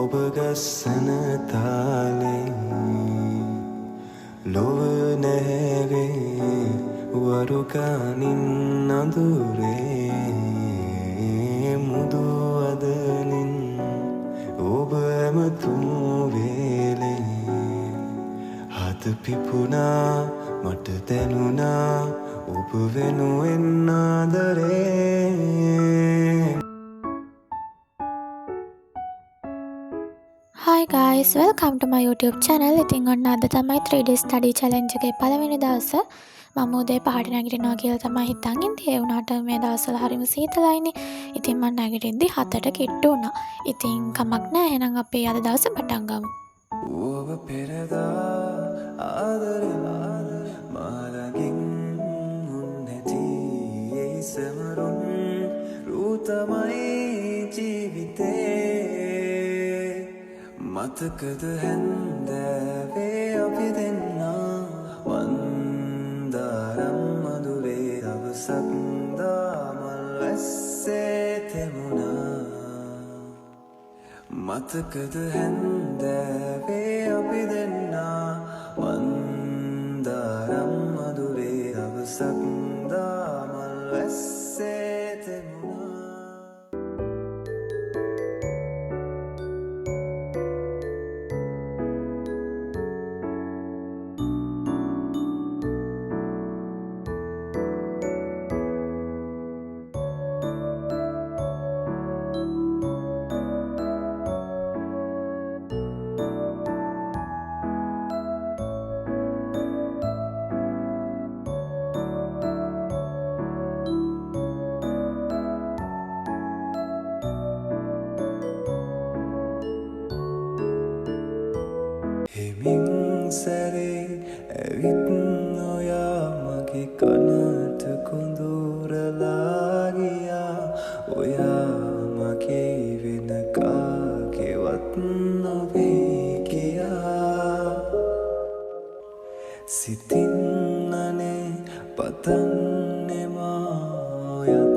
ඔබ ගස්සන තාලේ ලොව නැහැවේ වරුකානින් අඳුරේ මුදු අදනින් ඔබ ඇමතුම් වේලේ හත පිපුණා මට දැනුණා ඔබ වෙනුවෙන් ආදරේ. Hi guys, welcome to my YouTube channel. ඉතින් ඔන්න අද තමයි 3D study challenge එකේ පළවෙනි දවස. මම උදේ 5ට නැගිටිනවා කියලා තමයි හිතන් ඉන්නේ. ඒ වුණාට මේ දවස්වල හරිම සීතලයිනේ. ඉතින් මම නැගිටින්දි 7ට කිට්ටු වුණා. ඉතින් කමක් නැහැ. එහෙනම් අපි අද දවස පටන් ගමු. ඔබ පෙරදා ආදරේ මාලකින් නැති ඒ සමරුන් රුතමයි ජීවිතේ මතකද හැන්දෑවේ අපි දෙන්නා වන්දාරම් මధుරේ දවසක් දාමල් වැස්සේ තෙමුණා මතකද හැන්දෑවේ අපි දෙන්නා වන්දාරම් මధుරේ දවසක් දාමල් වැස්සේ තෙමුණා. හෙමින් සැරේ ඇවිත් නොයා මගේ කනට කුඳුරලා ගියා ඔයා මගේ වෙන කාගේවත් නොවේ කියා සිතින් අනේ පතන්නේ මායත්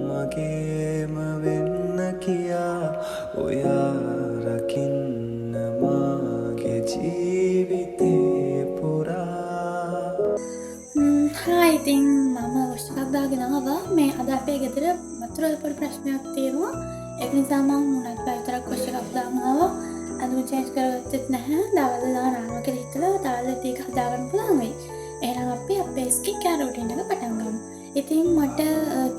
මගේම වෙන්න කියා ඔයා රකින්න ජීවිතේ පුරා. හායි ඉතින් මම වොෂ්කක් දාගෙන ආවා. මේ අද අපේ ගෙදර වතුර වල ප්‍රශ්නයක් තියෙනවා. ඒක නිසා මම මුණත් පැවිතරක් වොෂ්කක් දාගෙන ආවා. අදුම චේන්ජ් කරගත්තෙත් නැහැ. දවල් දානවා කියලා හිතලා දවල් ටික හදාගන්න පුළුවන් වෙයි. එහෙනම් අපි අපේ ස්කින් කෙයාර් රූටින් එක පටන් ගමු. ඉතින් මට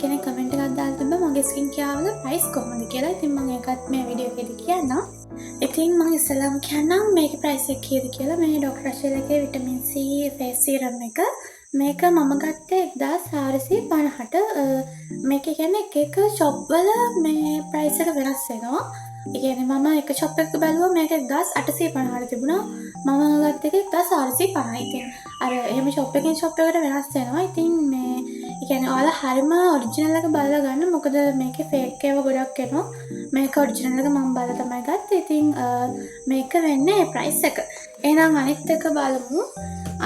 කෙනෙක් කමෙන්ට් එකක් දාලා තිබ්බා මගේ ස්කින් කෙයාර් වල ප්‍රයිස් කොහොමද කියලා. ඉතින් මම ඒකත් මේ වීඩියෝ එකේදී කියන්නම්. ඉතින් මම ඉස්සෙල්ලාම කියන්නම් මේකේ ප්‍රයිස් එක කීයද කියලා. මේ ඩොක්ටර් රෂෙල් එකේ විටමින් C ෆේස් සීරම් එක. මේක මම ගත්තේ 1450ට. මේක කියන්නේ එක ෂොප් වල මේ ප්‍රයිස් එක වෙනස් වෙනවා. ඒ කියන්නේ මම එක ෂොප් එකක බැලුවා මේක 1850ට තිබුණා. මම ගත්ත එක 1450යි. ඉතින් අර එහෙම ෂොප් එකකින් ෂොප් එකට වෙනස් වෙනවා. ඉතින් මේ ඒ කියන්නේ ඔයාලා හරියම ඔරිජිනල් එක බලලා ගන්න. මොකද මේකේ ෆේක් ඒවා ගොඩක් එනවා. මේක ඔරිජිනල් එක මම බලලා තමයි ගත්තේ. ඉතින් මේක වෙන්නේ ප්‍රයිස් එක. එහෙනම් අනිත් එක බලමු.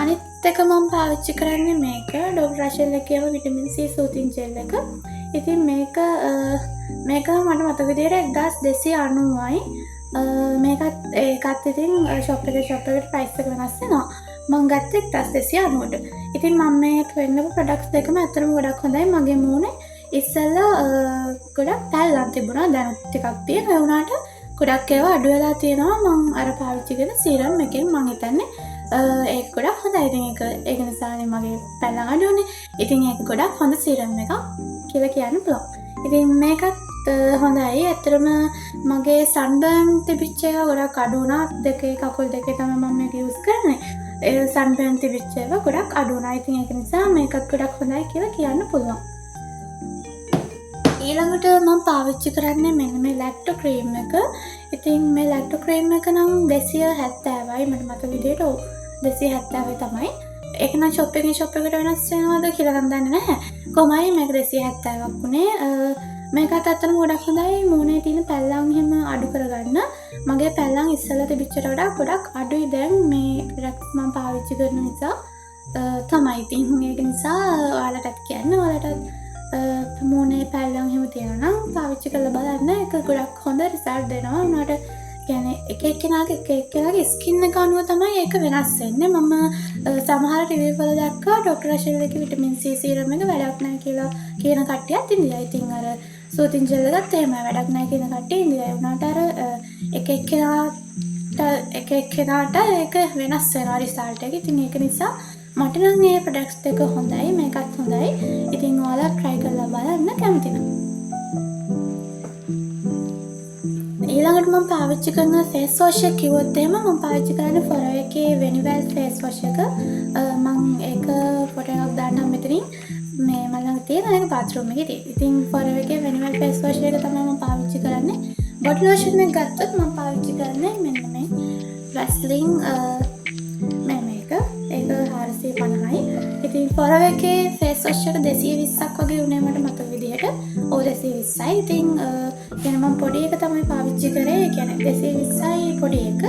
අනිත් එක මම පාවිච්චි කරන්නේ මේක ඩොක්ටර් රෂෙල් එකේම විටමින් C සූතින් ජෙල් එක. ඉතින් මේක මට මතක විදියට 1290යි. ඒකත් ඉතින් ෂොප් එකට ප්‍රයිස් එක වෙනස් වෙනවා. මම ගත්තේ 1290ට. ඉතින් මම මේ පෙන්නපු ප්‍රොඩක්ට්ස් දෙකම ඇත්තටම ගොඩක් හොඳයි. මගේ මූණේ ඉස්සෙල්ලා ගොඩක් පැල්ලම් තිබුණා. දැනුත් ටිකක් තියෙනවා. ඒ වුණාට ගොඩක් ඒවා අඩු වෙලා තියෙනවා. මම අර පාවිච්චි කරන සීරම් එකෙන් මම හිතන්නේ ඒක ගොඩක් හොඳයි. ඉතින් ඒක නිසානේ මගේ පැල්ලම් අඩු වුනේ. ඉතින් ඒක ගොඩක් හොඳ සීරම් එකක් කියලා කියන්න පුළුවන්. ඉතින් මේකත් හොඳයි. ඇත්තටම මගේ සන්බර්න් තිබිච්ච ඒවා ගොඩක් අඩු වුණා. දෙකේ කකුල් දෙකේ තමයි මම මේක යූස් කරන්නේ. ඒ සන්බර්න් තිබිච්ච ඒවා ගොඩක් අඩු වුණා. ඉතින් ඒක නිසා මේකත් ගොඩක් හොඳයි කියලා කියන්න පුළුවන්. ඊළඟට මම පාවිච්චි කරන්නේ මෙන්න මේ ලැක්ටෝ ක්‍රීම් එක. ඉතින් මේ ලැක්ටෝ ක්‍රීම් එක නම් 270යි මට මතක විදියට. ඔව් 270යි තමයි. ඒක නම් ෂොප් එකට වෙනස් වෙනවද කියලා නම් දන්නේ නැහැ. කොහොමයි මේක 270ක් වුණේ. මේකත් අත්තම ගොඩක් හොඳයි. මූණේ තියෙන පැල්ලම් එහෙම අඩු කරගන්න. මගේ පැල්ලම් ඉස්සෙල්ලා තිබිච්චට වඩා ගොඩක් අඩුයි දැන් මේ ප්‍රොඩක්ට්ස් මම පාවිච්චි කරන නිසා තමයි. ඉතින් ඒක නිසා ඔයාලටත් කියන්න ඔයාලටත් මූණේ පැල්ලම් එහෙම තියෙනවා නම් පාවිච්චි කරලා බලන්න. ඒක ගොඩක් හොඳ රිසල්ට් දෙනවා. උනාට කියන්නේ එක එක්කෙනාගේ ස්කින් එක අනුව තමයි ඒක වෙනස් වෙන්නේ. මම සමහර රිවිව් වල දැක්කා ඩොක්ටර් රෂෙල් එකේ විටමින් C සීරම් එක වැඩක් නැහැ කියලා කියන කට්ටියත් ඉඳලා. ඉතින් අර සූතින් ජෙල් එකත් එහෙමයි වැඩක් නැහැ කියන කට්ටිය ඉඳලා. ඒ වුණාට අර එක එක්කෙනාට ඒක වෙනස් වෙනවා රිසල්ට් එක. ඉතින් ඒක නිසා මට නම් මේ ප්‍රොඩක්ට්ස් දෙක හොඳයි, මේකත් හොඳයි. ඉතින් ඔයාලා try කරලා බලන්න කැමති නම්. ඊළඟට මම පාවිච්චි කරන ෆේස් වොෂ් එක කිව්වොත් එහෙම මම පාවිච්චි කරන්නේ Forever එකේ Venivel ෆේස් වොෂ් එක. මම ඒක ෆොටෝ එකක් දාන්නම් මෙතනින්. මේ මම ළඟ තියෙන ඒක බාත්රූම් එකේ තියෙන. ඉතින් Forever එකේ Venivel ෆේස් වොෂ් එක තමයි මම පාවිච්චි කරන්නේ. බොඩි ලෝෂන් එක ගත්තොත් මම පාවිච්චි කරන්නේ මෙන්න මේ Vaseline මේක 450යි. ඉතින් Forever එකේ ෆේස් වොෂ් එක 220ක් වගේ උනේ මට මතක විදිහට. ඔව් 220යි. ඉතින් කියන්නේ මම පොඩි එක තමයි පාවිච්චි කරේ. ඒ කියන්නේ 220යි පොඩි එක.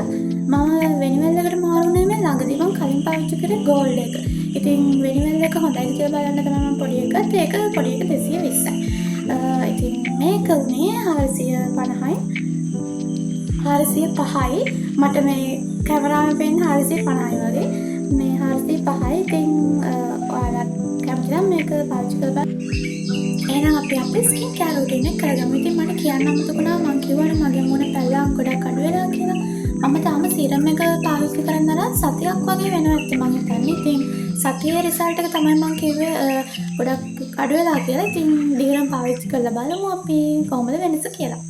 මම Venivel එකට මාරුනේ මේ ළඟදී මම කලින් පාවිච්චි කරේ gold එක. ඉතින් Venivel එක හොඳයි කියලා බලන්න තමයි මම පොඩි එක ගත්තේ. ඒක පොඩි එක 220යි. ඉතින් මේක උනේ 450යි. 405යි. මට මේ කැමරාවේ පෙන්නේ 450යි වගේ. මේ 405යි. ඉතින් ඔයාලා කැමති නම් මේක පාවිච්චි කරලා එහෙනම් අපි අපේ ස්කින් කෙයාර් රූටින් එක කරගමු. ඉතින් මට කියන්න අමතකුණා මම කිව්වනේ මගේ මුණ පැල්ලම් ගොඩක් අඩු වෙලා කියලා. මම තාම සීරම් එක පාවිච්චි කරන්න අර සතියක් වගේ වෙනවා ඇත්තේ මම හිතන්නේ. ඉතින් සතියේ රිසල්ට් එක තමයි මම කිව්වේ ගොඩක් අඩු වෙලා කියලා. ඉතින් දිගටම පාවිච්චි කරලා බලමු අපි කොහොමද වෙනස කියලා.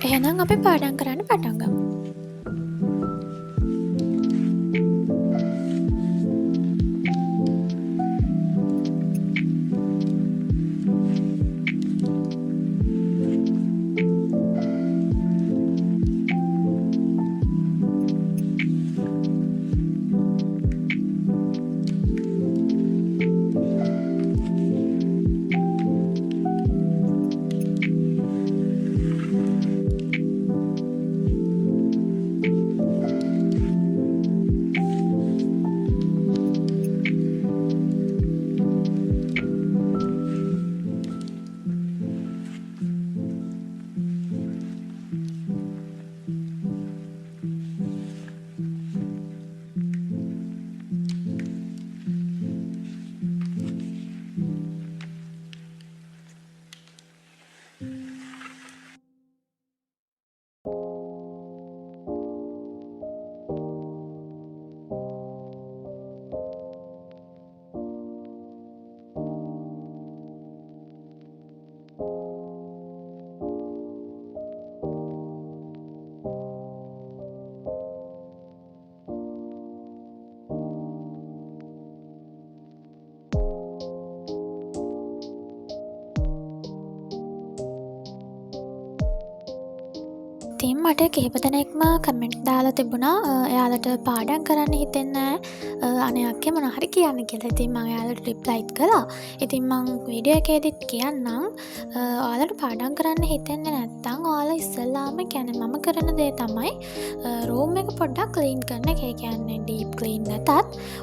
එහෙනම් අපි පාඩම් කරන්න පටන් ගමු. ඉතින් මට කිහිප දෙනෙක්ම කමෙන්ට් දාලා තිබුණා එයාලට පාඩම් කරන්න හිතෙන්නේ නැහැ අනේ අක්කේ මොන හරි කියන්න කියලා. ඉතින් මම එයාලට රිප්ලයිත් කළා. ඉතින් මම වීඩියෝ එකේදීත් කියන්නම් ඔයාලට පාඩම් කරන්න හිතෙන්නේ නැත්නම් ඔයාලා ඉස්සෙල්ලාම කියන්නේ මම කරන දේ තමයි රූම් එක පොඩ්ඩක් ක්ලීන් කරන එක. ඒ කියන්නේ ඩීප් ක්ලීන් නැතත්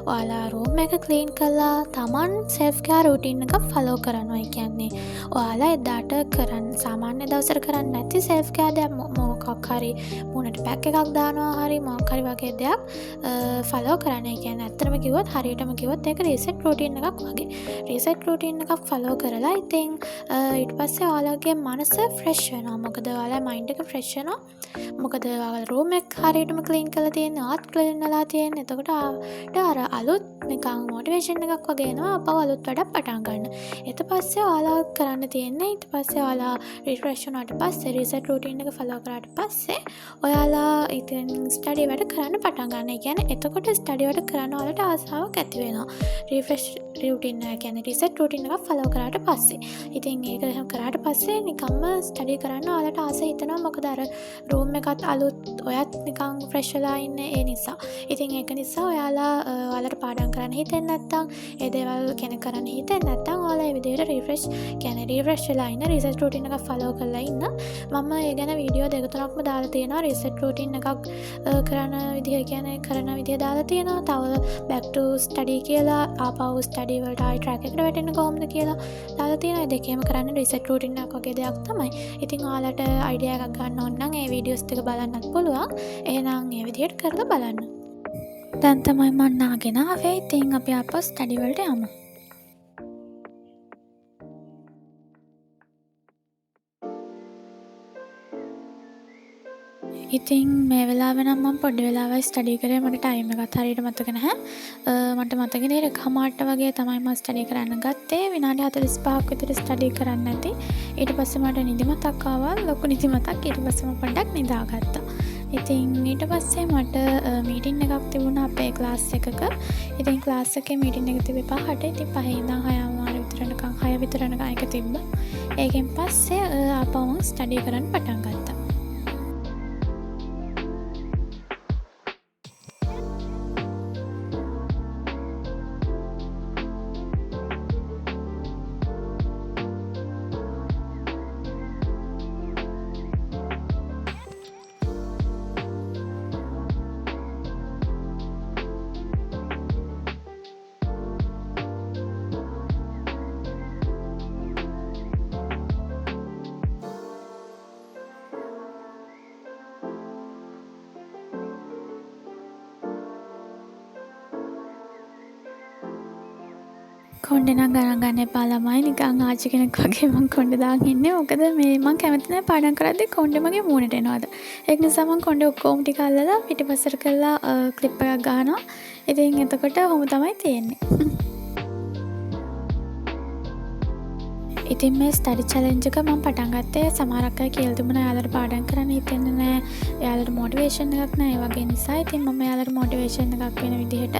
ඔයාලා රූම් එක ක්ලීන් කරලා Taman self care routine එක ෆලෝ කරනවා. ඒ කියන්නේ ඔයාලා එදාට කරන්න සාමාන්‍ය දවසට කරන්නේ නැති self care දෙයක් මොකක් හරි මුණට පැක් එකක් දානවා හරි මොකක් හරි වගේ දෙයක් ෆලෝ කරන්න. ඒ කියන්නේ ඇත්තටම කිව්වොත් හරියටම කිව්වොත් ඒක රීසෙට් රූටින් එකක් වගේ. රීසෙට් රූටින් එකක් ෆලෝ කරලා ඉතින් ඊට පස්සේ ඔයාලගේ මනස ෆ්‍රෙෂ් වෙනවා. මොකද ඔයාලා මයින්ඩ් එක ෆ්‍රෙෂ් වෙනවා. මොකද ඔයාලා රූම් එක හරියටම ක්ලීන් කරලා තියෙන්නේ, ආත් ක්ලීන් වෙලා තියෙන්නේ. එතකොට අර අලුත් නිකන් මොටිවේෂන් එකක් වගේ එනවා. අපව අලුත් වැඩක් පටන් ගන්න. ඊට පස්සේ ඔයාලා කරන්න තියෙන්නේ ඊට පස්සේ ඔයාලා රිෆ්‍රෙෂ් වුණාට පස්සේ රීසෙට් රූටින් එක ෆලෝ කරාට පස්සේ ඔයාලා ඉතින් ස්ටඩි වැඩ වැඩ කරන්න පටන් ගන්න. ඒ කියන්නේ එතකොට ස්ටඩි වැඩ කරන්න ඔයාලට ආසාවක් ඇති වෙනවා. රිෆ්‍රෙෂ් රුටින් එක කියන්නේ රිසෙට් රුටින් එකක් ෆලෝ කරාට පස්සේ. ඉතින් ඒක එහෙම කරාට පස්සේ නිකම්ම ස්ටඩි කරන්න ඔයාලට ආස හිතෙනවා. මොකද අර රූම් එකත් අලුත් ඔයත් නිකන් ෆ්‍රෙෂ් වෙලා ඉන්නේ ඒ නිසා. ඉතින් ඒක නිසා ඔයාලට පාඩම් කරන්න හිතෙන්නේ නැත්නම් ඒ දේවල් කෙනෙක් කරන්න හිතෙන්නේ නැත්නම් ඔයාලා ඒ විදිහට රිෆ්‍රෙෂ් වෙලා ඉන්න රිසෙට් රුටින් එකක් ෆලෝ කරලා ඉන්න. මම ඒ ගැන වීඩියෝ දෙක තුනක්ම දාලා තියෙනවා. රිසෙට් රුටින් එකක් කරන විදිහ දාලා තියෙනවා. තව back to study කියලා ආපහු ස්ටඩි වලට ආයි ට්‍රැක් එකට වැටෙන්න කොහොමද කියලා දාලා තියෙනවා. ඒ දෙකේම කරන්නේ රිසෙට් රුටින් එකක් වගේ දෙයක් තමයි. ඉතින් ඔයාලට අයිඩියා එකක් ගන්න ඕන නම් ඒ වීඩියෝස් ටික බලන්නත් පුළුවන්. එහෙනම් ඒ විදිහට කරලා බලන්න. දැන් තමයි මම නාගෙන ආවේ. ඉතින් අපි ආපහු ස්ටඩි වලට යමු. ඉතින් මේ වෙලාවේ නම් මම පොඩි වෙලාවයි ස්ටඩි කරේ. මට ටයිම් එකත් හරියට මතක නැහැ. මට මතක නෑ එකමාරට වගේ තමයි මම ස්ටඩි කරන්න ගත්තේ. විනාඩි 45ක් විතර ස්ටඩි කරන්න ඇති. ඊට පස්සේ මට නිදිමතක් ආවා. ලොකු නිදිමතක්. ඊට පස්සේ මම පොඩ්ඩක් නිදාගත්තා. ඉතින් ඊට පස්සේ මට මීටින් එකක් තිබුණා අපේ ක්ලාස් එකක. ඉතින් ක්ලාස් එකේ මීටින් එක තිබ්බේ 5ට. ඉතින් 5 ඉඳන් 6 විතරනකම් 6 විතරනකම් එක තිබ්බා. ඒකෙන් පස්සේ ආපහු මම ස්ටඩි කරන්න පටන් ගත්තා. කොණ්ඩේ නම් ගණන් ගන්න එපා ළමයි. නිකන් ආච්චි කෙනෙක් වගේ මං කොණ්ඩේ දාගෙන ඉන්නේ. මොකද මේ මං කැමති නැහැ පාඩම් කරද්දි කොණ්ඩේ මගේ මූණට එනවාද. ඒක නිසා මං කොණ්ඩේ ඔක්කොම ටික අල්ලලා පිටිපස්සට කරලා ක්ලිප් එකක් ගන්නවා. ඉතින් එතකොට ඔහොම තමයි තියෙන්නේ. ඉතින් මේ ස්ටඩි චැලෙන්ජ් එක මම පටන් ගත්තේ සමහරක් අය කියලා තිබුණා එයාලට පාඩම් කරන්න හිතෙන්නේ නැහැ. එයාලට මොටිවේෂන් එකක් නැහැ. ඒ වගේ නිසා ඉතින් මම එයාලට මොටිවේෂන් එකක් වෙන විදිහට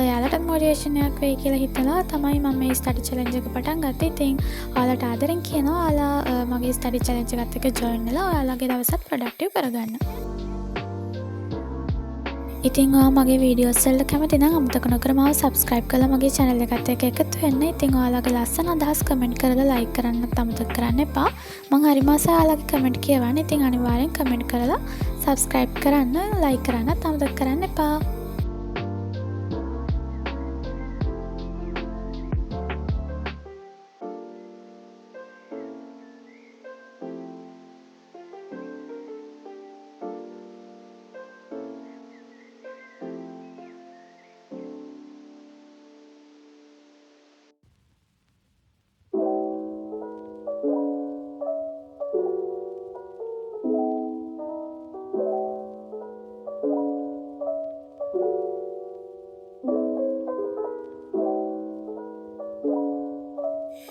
එයාලට මොටිවේෂන් එකක් වෙයි කියලා හිතලා තමයි මම මේ ස්ටඩි චැලෙන්ජ් එක පටන් ගත්තේ. ඉතින් ඔයාලට ආදරෙන් කියනවා ඔයාලා මගේ ස්ටඩි චැලෙන්ජ් එකත් එක්ක ජොයින් වෙලා ඔයාලගේ දවසත් ප්‍රොඩක්ටිව් කරගන්න. ඉතින් ඔයා මගේ වීඩියෝස් වලට කැමති නම් අමතක නොකර මාව subscribe කරලා මගේ channel එකත් එක්ක එකතු වෙන්න. ඉතින් ඔයාලගේ ලස්සන අදහස් comment කරලා like කරන්නත් අමතක කරන්න එපා. මම හරිම ආසයි ඔයාලගේ comment කියවන්න. ඉතින් අනිවාර්යෙන් comment කරලා subscribe කරන්න, like කරන්නත් අමතක කරන්න එපා.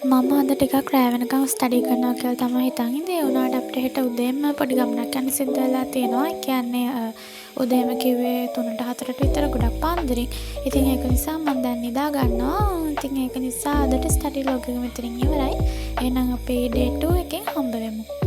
මම අද ටිකක් රෑ වෙනකම් ස්ටඩි කරනවා කියලා තමයි හිතන් ඉන්නේ. ඒ වුණාට අපිට හෙට උදේම පොඩි ගමනක් යන්න සිද්ධ වෙලා තියෙනවා. ඒ කියන්නේ උදේම කිව්වේ 3ට 4ට විතර ගොඩක් පාන්දරින්. ඉතින් ඒක නිසා මම දැන් නිදා ගන්නවා. ඉතින් ඒක නිසා අදට ස්ටඩි ලොග් එක මෙතනින් ඉවරයි. එහෙනම් අපි day 2 එකෙන් හම්බ වෙමු.